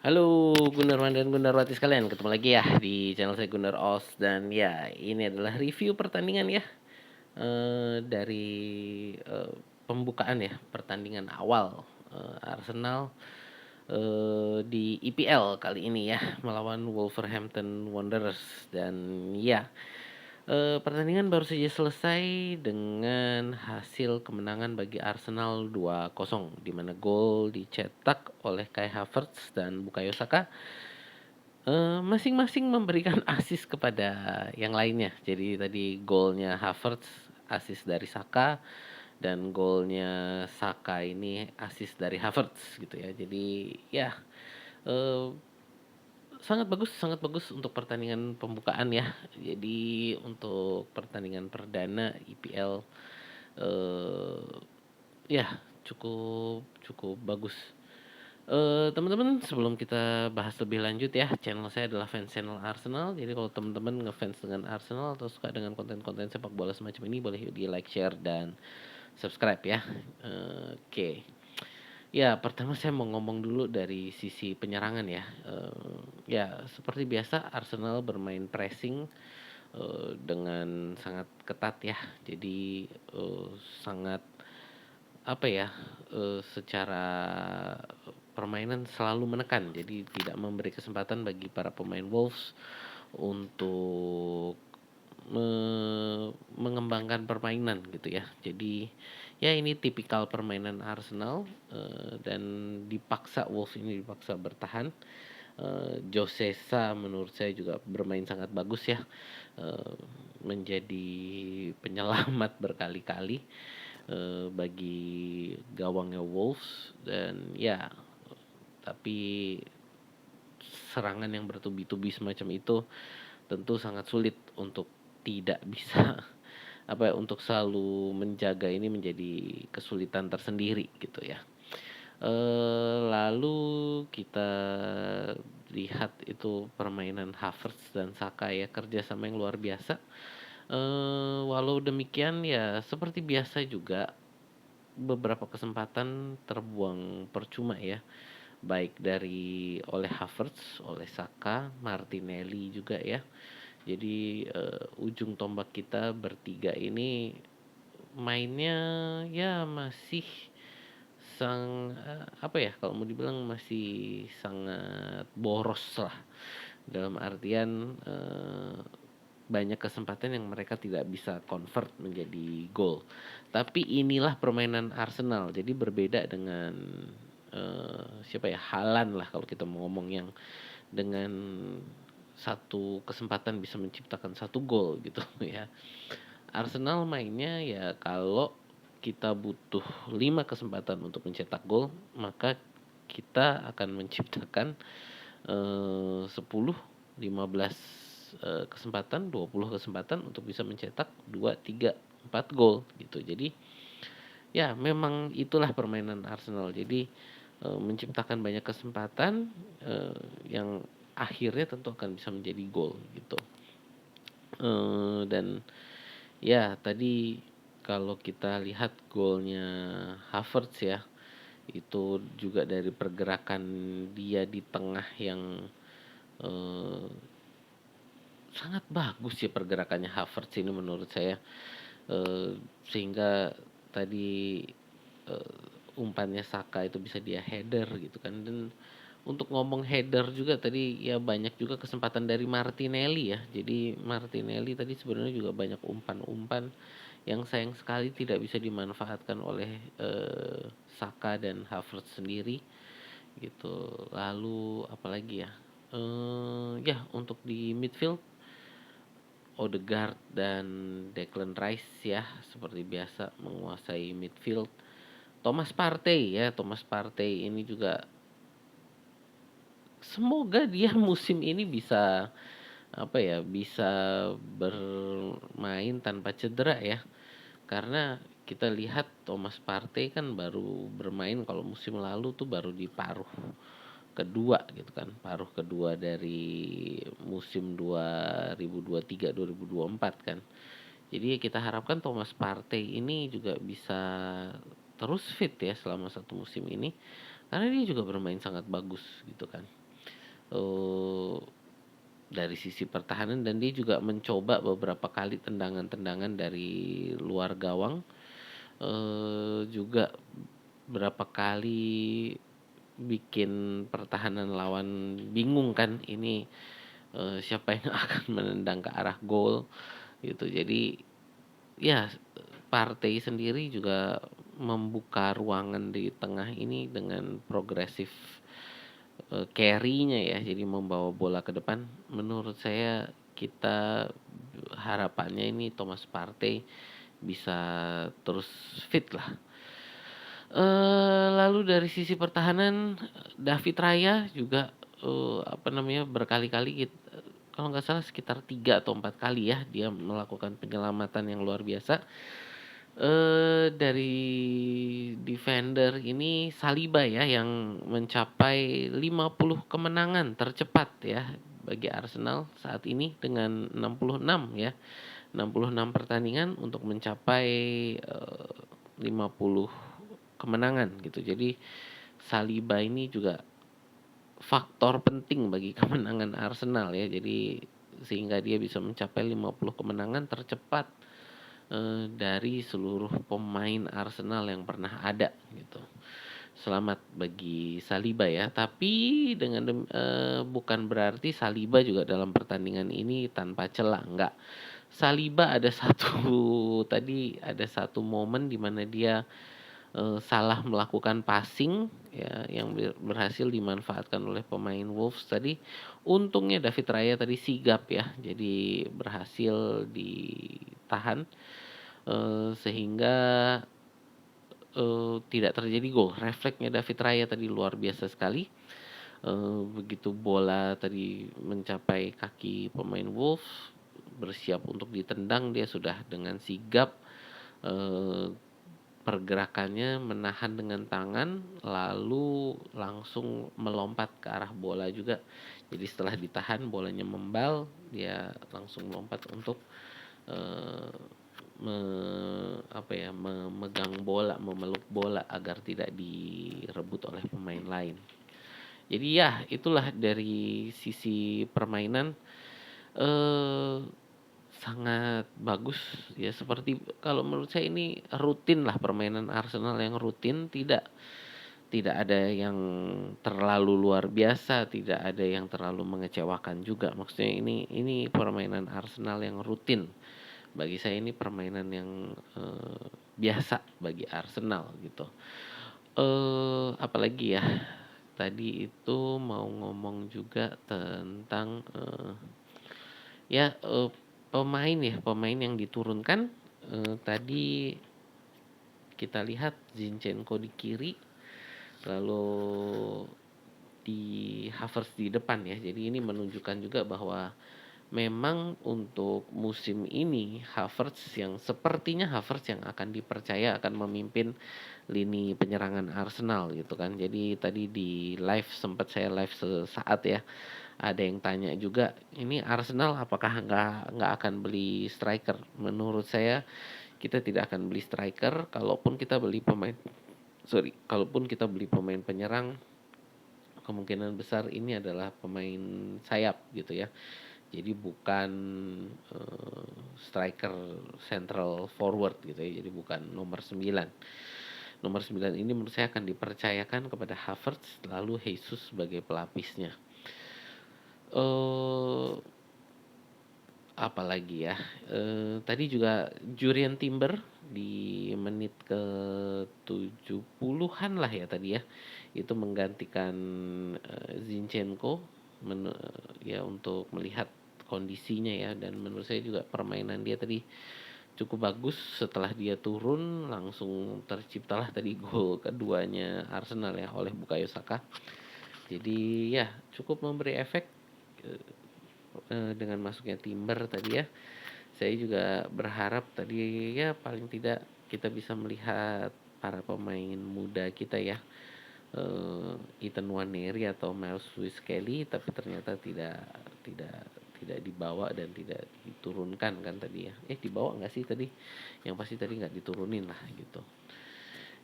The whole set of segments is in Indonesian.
Halo Gunawan dan Gunarwati sekalian, ketemu lagi ya di channel saya Gunar Os dan ya ini adalah review pertandingan ya dari pembukaan ya pertandingan awal Arsenal di IPL kali ini ya melawan Wolverhampton Wanderers dan ya pertandingan baru saja selesai dengan hasil kemenangan bagi Arsenal 2-0 di mana gol dicetak oleh Kai Havertz dan Bukayo Saka. Masing-masing memberikan assist kepada yang lainnya. Jadi tadi golnya Havertz assist dari Saka dan golnya Saka ini assist dari Havertz gitu ya. Jadi ya, eee, sangat bagus untuk pertandingan pembukaan ya. Jadi untuk pertandingan perdana IPL, eee, ya cukup cukup bagus. Teman-teman, sebelum kita bahas lebih lanjut ya, channel saya adalah fans channel Arsenal. Jadi kalau teman-teman ngefans dengan Arsenal atau suka dengan konten-konten sepak bola semacam ini, boleh di-like, share, dan subscribe ya. Oke. Ya, pertama saya mau ngomong dulu dari sisi penyerangan ya. Ya seperti biasa Arsenal bermain pressing, dengan sangat ketat ya. Jadi, sangat apa ya, secara permainan selalu menekan, jadi tidak memberi kesempatan bagi para pemain Wolves untuk mengembangkan permainan gitu ya. Jadi ya ini tipikal permainan Arsenal, dan Wolves ini dipaksa bertahan. Jose Sa menurut saya juga bermain sangat bagus ya, eee, menjadi penyelamat berkali-kali bagi gawangnya Wolves dan ya tapi serangan yang bertubi-tubi semacam itu tentu sangat sulit untuk tidak bisa apa ya, untuk selalu menjaga ini menjadi kesulitan tersendiri gitu ya. Lalu kita lihat itu permainan Havertz dan Saka ya, kerjasama yang luar biasa. Walau demikian ya seperti biasa juga beberapa kesempatan terbuang percuma ya, baik oleh Havertz, oleh Saka, Martinelli juga ya. Jadi, ujung tombak kita bertiga ini mainnya ya masih apa ya, kalau mau dibilang masih sangat boros lah. Dalam artian, banyak kesempatan yang mereka tidak bisa convert menjadi gol. Tapi inilah permainan Arsenal. Jadi berbeda dengan siapa ya? Haaland lah kalau kita mau ngomong yang dengan satu kesempatan bisa menciptakan satu gol gitu ya. Arsenal mainnya ya kalau kita butuh 5 kesempatan untuk mencetak gol, maka kita akan menciptakan 10, 15 kesempatan, 20 kesempatan untuk bisa mencetak 2, 3, 4 gol gitu. Jadi ya memang itulah permainan Arsenal. Jadi, menciptakan banyak kesempatan, yang akhirnya tentu akan bisa menjadi gol gitu. Dan ya tadi kalau kita lihat golnya Havertz ya, itu juga dari pergerakan dia di tengah yang, eee, sangat bagus ya pergerakannya Havertz ini menurut saya, sehingga tadi, umpannya Saka itu bisa dia header gitu kan. Dan untuk ngomong header juga tadi ya banyak juga kesempatan dari Martinelli ya. Jadi Martinelli tadi sebenarnya juga banyak umpan-umpan yang sayang sekali tidak bisa dimanfaatkan oleh, Saka dan Havertz sendiri gitu. Lalu apalagi ya, ya untuk di midfield Odegaard dan Declan Rice ya seperti biasa menguasai midfield. Thomas Partey ini juga semoga dia musim ini bisa apa ya, bisa bermain tanpa cedera ya. Karena kita lihat Thomas Partey kan baru bermain kalau musim lalu tuh baru di paruh kedua gitu kan, paruh kedua dari musim 2023-2024 kan. Jadi kita harapkan Thomas Partey ini juga bisa terus fit ya selama satu musim ini, karena dia juga bermain sangat bagus gitu kan. eee, dari sisi pertahanan dan dia juga mencoba beberapa kali tendangan-tendangan dari luar gawang, juga berapa kali bikin pertahanan lawan bingung kan ini, siapa yang akan menendang ke arah gol gitu. Jadi ya, Partey sendiri juga membuka ruangan di tengah ini dengan progresif, carry-nya ya, jadi membawa bola ke depan. Menurut saya kita harapannya ini Thomas Partey bisa terus fit lah. Lalu dari sisi pertahanan, David Raya juga, apa namanya, berkali-kali kalau nggak salah sekitar 3 atau 4 kali ya, dia melakukan penyelamatan yang luar biasa. Dari defender ini Saliba ya yang mencapai 50 kemenangan tercepat ya bagi Arsenal saat ini dengan 66 ya. 66 pertandingan untuk mencapai, 50 kemenangan gitu. Jadi Saliba ini juga faktor penting bagi kemenangan Arsenal ya. Jadi sehingga dia bisa mencapai 50 kemenangan tercepat, dari seluruh pemain Arsenal yang pernah ada gitu. Selamat bagi Saliba ya, tapi bukan berarti Saliba juga dalam pertandingan ini tanpa celah, enggak. Saliba ada satu tadi ada satu momen di mana dia, salah melakukan passing ya yang berhasil dimanfaatkan oleh pemain Wolves tadi. Untungnya David Raya tadi sigap ya, jadi berhasil ditahan, sehingga, tidak terjadi gol. Refleksnya David Raya tadi luar biasa sekali, begitu bola tadi mencapai kaki pemain Wolves, bersiap untuk ditendang, dia sudah dengan sigap, eee, pergerakannya menahan dengan tangan, lalu langsung melompat ke arah bola juga. Jadi setelah ditahan bolanya membal, dia langsung melompat untuk, eee, me apa ya, memegang bola, memeluk bola agar tidak direbut oleh pemain lain. Jadi ya itulah dari sisi permainan, eee, sangat bagus ya, seperti kalau menurut saya ini rutin lah permainan Arsenal yang rutin, tidak ada yang terlalu luar biasa, tidak ada yang terlalu mengecewakan juga. Maksudnya ini permainan Arsenal yang rutin. Bagi saya ini permainan yang, biasa bagi Arsenal gitu. Apalagi ya, tadi itu mau ngomong juga tentang, ya, pemain yang diturunkan, tadi kita lihat Zinchenko di kiri, lalu di Havertz di depan ya. Jadi ini menunjukkan juga bahwa memang untuk musim ini Havertz yang akan dipercaya akan memimpin lini penyerangan Arsenal gitu kan. Jadi tadi di live sempat saya live sesaat ya. Ada yang tanya juga, ini Arsenal apakah nggak akan beli striker? Menurut saya kita tidak akan beli striker, kalaupun kita beli pemain penyerang, kemungkinan besar ini adalah pemain sayap gitu ya. Jadi bukan, striker central forward gitu ya, jadi bukan nomor 9. Nomor 9 ini menurut saya akan dipercayakan kepada Havertz, lalu Jesus sebagai pelapisnya. Eee, Apalagi ya, tadi juga Jurriën Timber di menit ke 70-an lah ya tadi ya, itu menggantikan, Zinchenko ya untuk melihat kondisinya ya, dan menurut saya juga permainan dia tadi cukup bagus. Setelah dia turun langsung terciptalah tadi gol keduanya Arsenal ya oleh Bukayo Saka. Jadi ya cukup memberi efek, dengan masuknya Timber tadi ya. Saya juga berharap tadi ya paling tidak kita bisa melihat para pemain muda kita ya, Ethan Nwaneri atau Miles Lewis Kelly, tapi ternyata tidak tidak dibawa dan tidak diturunkan kan tadi ya. Dibawa nggak sih tadi? Yang pasti tadi nggak diturunin lah gitu.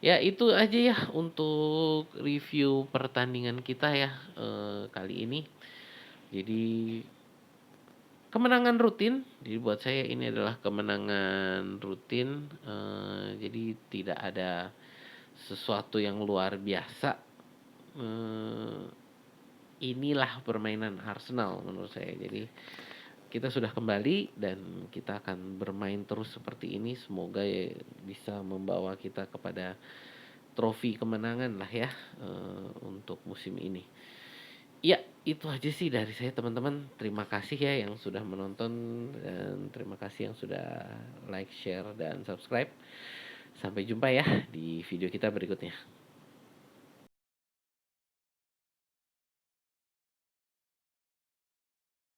Ya itu aja ya untuk review pertandingan kita ya, kali ini. Jadi kemenangan rutin, jadi buat saya ini adalah kemenangan rutin, jadi tidak ada sesuatu yang luar biasa. Eee, inilah permainan Arsenal menurut saya. Jadi kita sudah kembali dan kita akan bermain terus seperti ini. Semoga ya bisa membawa kita kepada trofi kemenangan lah ya, untuk musim ini. Ya, itu aja sih dari saya teman-teman. Terima kasih ya yang sudah menonton dan terima kasih yang sudah like, share, dan subscribe. Sampai jumpa ya di video kita berikutnya.